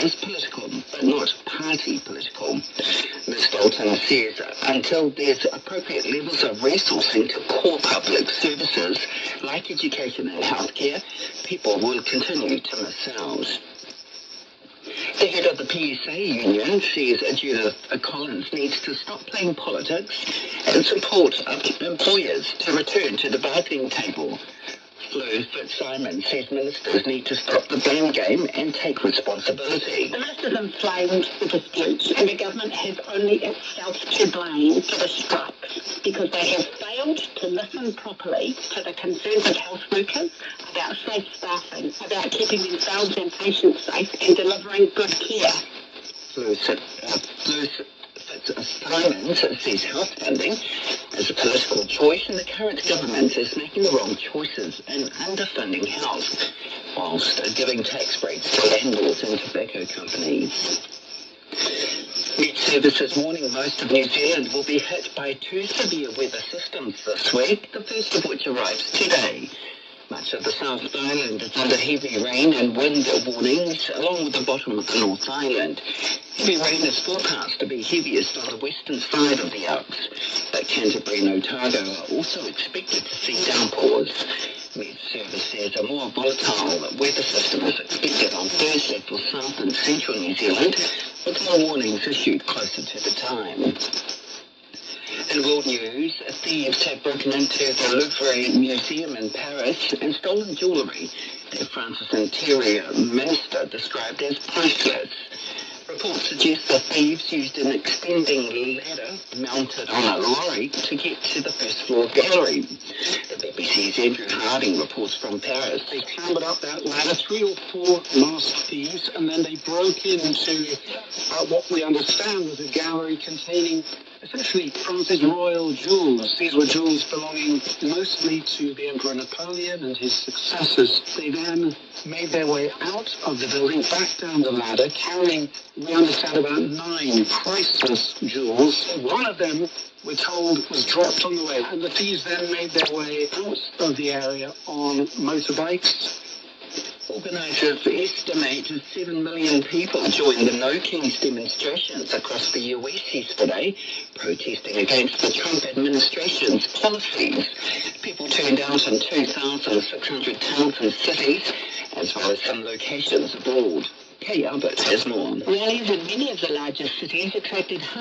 is political, but not party political. Ms. Dalton says until there's appropriate levels of resourcing to core public services like education and healthcare, people will continue to miss out. The head of the PSA union says Judith Collins needs to stop playing politics and support employers to return to the bargaining table. Flo Fitzsimon says ministers need to stop the blame game and take responsibility. The ministers inflamed the dispute, and the government has only itself to blame for the strikes because they have failed to listen properly to the concerns of health workers about safe staffing, about keeping themselves and patients safe and delivering good care. Flo Fitzsimon says health funding is a political choice, and the current government is making the wrong choices in underfunding health, whilst giving tax breaks to landlords and tobacco companies. Met Service is warning most of New Zealand will be hit by two severe weather systems this week, the first of which arrives today. Much of the South Island is under heavy rain and wind warnings, along with the bottom of the North Island. Heavy rain is forecast to be heaviest on the western side of the Alps, but Canterbury and Otago are also expected to see downpours. Met Service says a more volatile weather system is expected on Thursday for south and central New Zealand, with more warnings issued closer to the time. In world news, thieves have broken into the Louvre Museum in Paris and stolen jewellery that France's Interior Minister described as priceless. Reports suggest the thieves used an extending ladder mounted on a lorry to get to the first floor gallery. The BBC's Andrew Harding reports from Paris. They clambered up that ladder, 3 or 4 masked thieves, and then they broke into what we understand was a gallery containing essentially France's royal jewels. These were jewels belonging mostly to the Emperor Napoleon and his successors. They then made their way out of the building, back down the ladder, carrying, we understand, about 9 priceless jewels. One of them, we're told, was dropped on the way, and the thieves then made their way out of the area on motorbikes. Organisers estimate 7 million people joined the No Kings demonstrations across the US yesterday, protesting against the Trump administration's policies. People turned out in 2,600 towns and cities, as well as some locations abroad. Kay Albert has more. Rallies in many of the largest cities attracted